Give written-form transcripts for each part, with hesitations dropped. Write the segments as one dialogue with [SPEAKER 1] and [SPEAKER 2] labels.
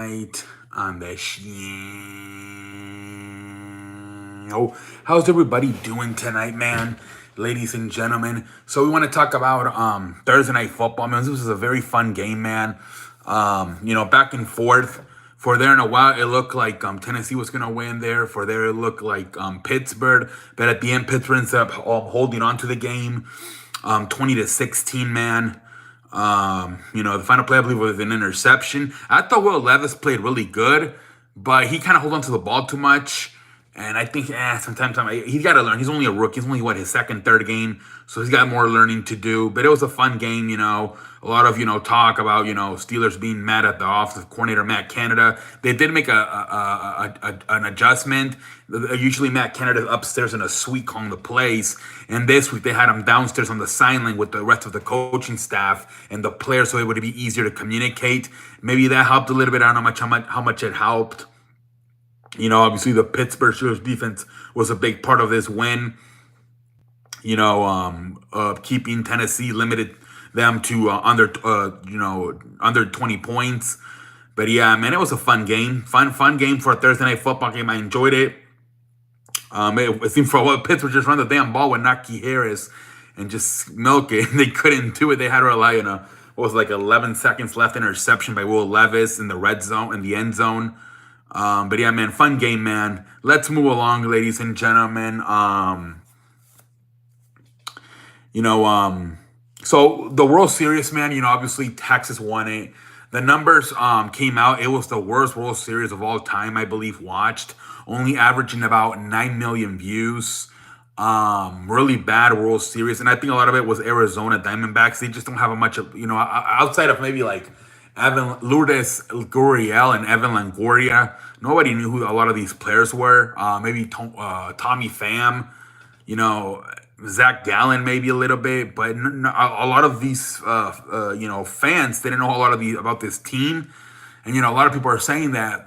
[SPEAKER 1] Night on the show. How's everybody doing tonight, man? Ladies and gentlemen. So we want to talk about Thursday night football. Man, this was a very fun game, man. Back and forth. For there in a while, it looked like Tennessee was gonna win there. For there, it looked like Pittsburgh, but at the end, Pittsburgh ended up holding on to the game, 20-16, man. The final play I believe was an interception. I thought Will Levis played really good, but he kind of hold on to the ball too much. And I think sometimes he's got to learn. He's only a rookie. He's only his second, third game, so he's got more learning to do. But it was a fun game. A lot of talk about Steelers being mad at the offensive coordinator Matt Canada. They did make an adjustment. Usually Matt Canada's upstairs in a suite calling the plays, and this week they had him downstairs on the sideline with the rest of the coaching staff and the players, so it would be easier to communicate. Maybe that helped a little bit. I don't know how much it helped. Obviously the Pittsburgh Steelers defense was a big part of this win. Keeping Tennessee limited them to under 20 points. But yeah, man, it was a fun game. Fun game for a Thursday night football game. I enjoyed it. It seemed for a while Pittsburgh just run the damn ball with Najee Harris and just milk it. They couldn't do it. They had to rely on what was like 11 seconds left interception by Will Levis in the red zone, in the end zone. But yeah, man, fun game, man. Let's move along, ladies and gentlemen. So the World Series, man, obviously Texas won it. The numbers came out. It was the worst World Series of all time, I believe, watched. Only averaging about 9 million views. Really bad World Series. And I think a lot of it was Arizona Diamondbacks. They just don't have a much of, outside of maybe like Lourdes Gurriel and Evan Longoria. Nobody knew who a lot of these players were. Maybe Tommy Pham, Zach Gallen, maybe a little bit, but a lot of these, fans didn't know a lot of about this team. And a lot of people are saying that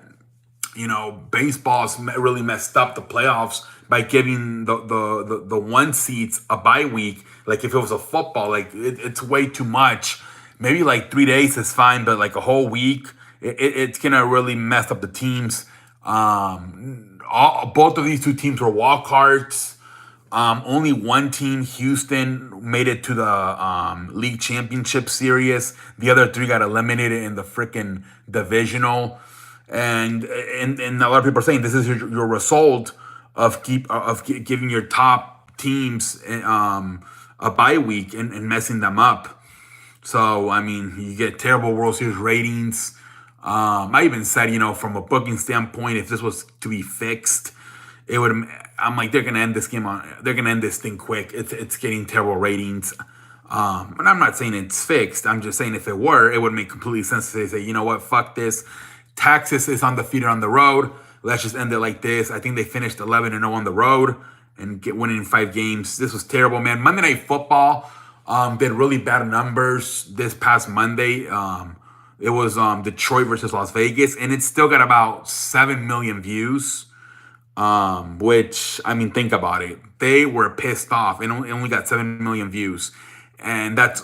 [SPEAKER 1] baseball's really messed up the playoffs by giving the one seeds a bye week. Like if it was a football, like it's way too much. Maybe like 3 days is fine, but like a whole week, it's gonna really mess up the teams. Both of these two teams were walk-hards. Only one team, Houston, made it to the league championship series. The other three got eliminated in the freaking divisional. And a lot of people are saying this is your result of giving your top teams a bye week and messing them up. So, I mean, you get terrible World Series ratings. I even said, from a booking standpoint, if this was to be fixed, it would. I'm like, they're gonna end this game they're gonna end this thing quick. It's getting terrible ratings. And I'm not saying it's fixed. I'm just saying if it were, it would make complete sense to say, you know what, fuck this. Texas is undefeated on the road. Let's just end it like this. I think they finished 11-0 on the road and winning 5 games. This was terrible, man. Monday Night Football. Did really bad numbers this past Monday. It was Detroit versus Las Vegas, and it still got about 7 million views. Which, I mean, think about it. They were pissed off, and it only got 7 million views, and that's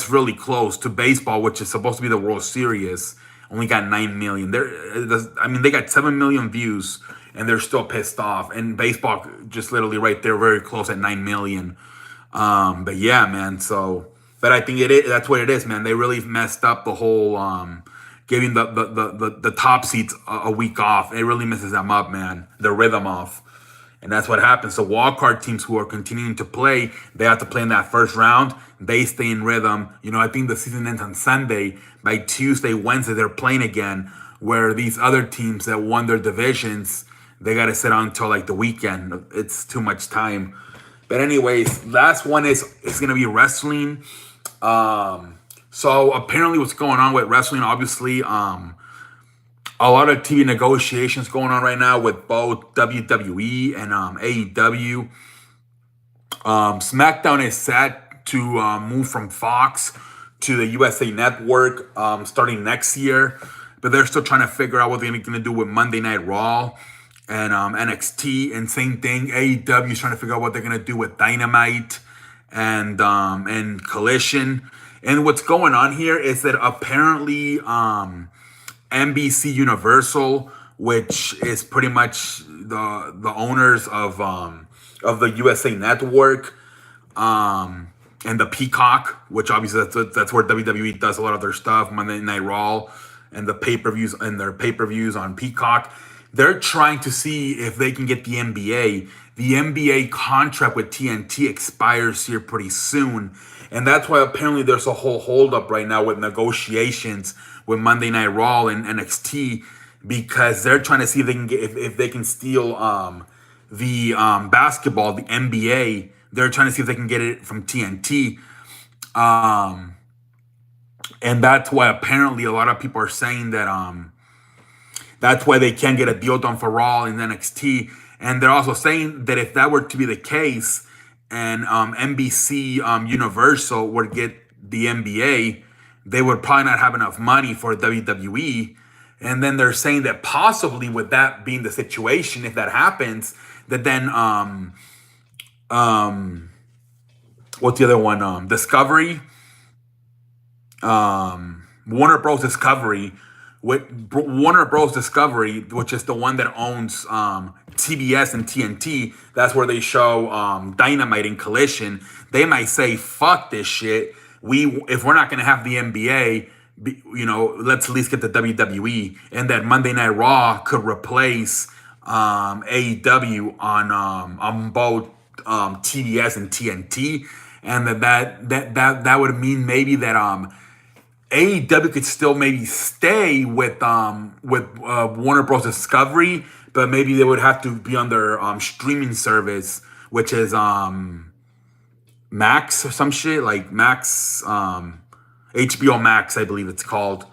[SPEAKER 1] really close to baseball, which is supposed to be the World Series. Only got 9 million. They got 7 million views, and they're still pissed off. And baseball just literally right there, very close at 9 million. But yeah, man. But I think that's what it is, man. They really messed up the whole giving the top seats a week off. It really messes them up, man. The rhythm off. And that's what happens. So wildcard teams who are continuing to play, they have to play in that first round. They stay in rhythm. I think the season ends on Sunday. By Tuesday, Wednesday, they're playing again. Where these other teams that won their divisions, they got to sit on until like the weekend. It's too much time. But anyways, last one is going to be wrestling. So apparently what's going on with wrestling, obviously, a lot of TV negotiations going on right now with both WWE and AEW. SmackDown is set to move from Fox to the USA Network starting next year. But they're still trying to figure out what they're going to do with Monday Night Raw and NXT. And same thing, AEW is trying to figure out what they're going to do with Dynamite and Collision. And what's going on here is that apparently NBC Universal, which is pretty much the owners of the USA Network, and the Peacock, which obviously that's where WWE does a lot of their stuff, Monday Night Raw, and the pay-per-views and their pay-per-views on Peacock. They're trying to see if they can get the NBA. The NBA contract with TNT expires here pretty soon, and that's why apparently there's a whole holdup right now with negotiations with Monday Night Raw and NXT, because they're trying to see if they can get if they can steal the basketball, the NBA. They're trying to see if they can get it from TNT. And that's why apparently a lot of people are saying that that's why they can't get a deal done for Raw and NXT. And they're also saying that if that were to be the case, and NBC Universal would get the NBA, they would probably not have enough money for WWE. And then they're saying that possibly with that being the situation, if that happens, that then what's the other one? Discovery, Warner Bros. Discovery, with Warner Bros. Discovery, which is the one that owns TBS and TNT. That's where they show Dynamite and Collision. They might say, "Fuck this shit. If we're not gonna have the NBA, let's at least get the WWE." And that Monday Night Raw could replace AEW on both TBS and TNT, and that would mean maybe that AEW could still maybe stay with Warner Bros. Discovery, but maybe they would have to be on their streaming service, which is Max or some shit like Max, HBO Max, I believe it's called.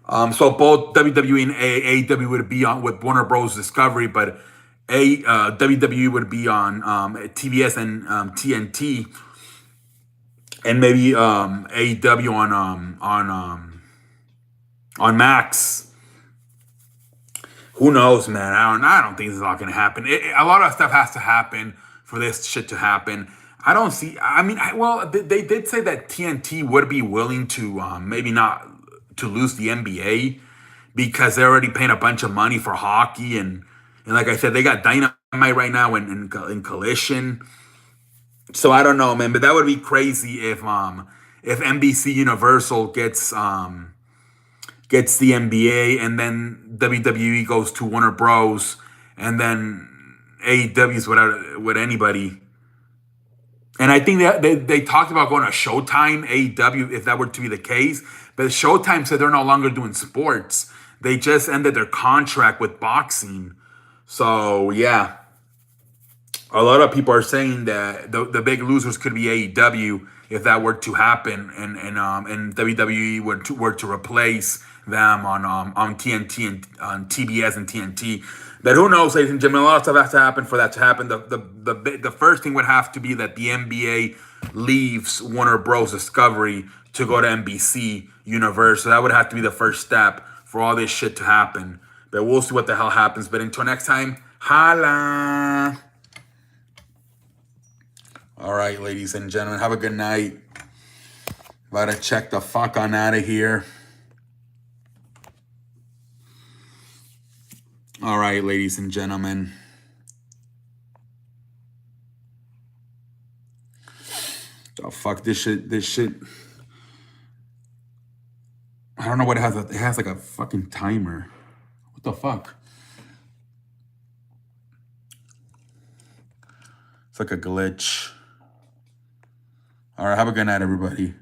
[SPEAKER 1] So both WWE and AEW would be on with Warner Bros. Discovery, but WWE would be on TBS and TNT, and maybe AEW on Max. Who knows, man? I don't think this is all gonna happen. A lot of stuff has to happen for this shit to happen. I don't see. I mean, they did say that TNT would be willing to maybe not to lose the NBA, because they're already paying a bunch of money for hockey, and like I said, they got Dynamite right now in Collision. So I don't know, man, but that would be crazy if NBC Universal gets the NBA, and then WWE goes to Warner Bros. And then AEW's with anybody. And I think that they talked about going to Showtime, AEW, if that were to be the case. But Showtime said they're no longer doing sports. They just ended their contract with boxing. So, yeah. A lot of people are saying that the big losers could be AEW if that were to happen, and WWE were to replace them on TNT and on TBS and TNT. But who knows, ladies and gentlemen? A lot of stuff has to happen for that to happen. The first thing would have to be that the NBA leaves Warner Bros. Discovery to go to NBC Universal. That would have to be the first step for all this shit to happen. But we'll see what the hell happens. But until next time, holla. All right, ladies and gentlemen, have a good night. About to check the fuck on out of here. All right, ladies and gentlemen. Oh, fuck this shit. I don't know what it has. It has like a fucking timer. What the fuck? It's like a glitch. All right, have a good night, everybody.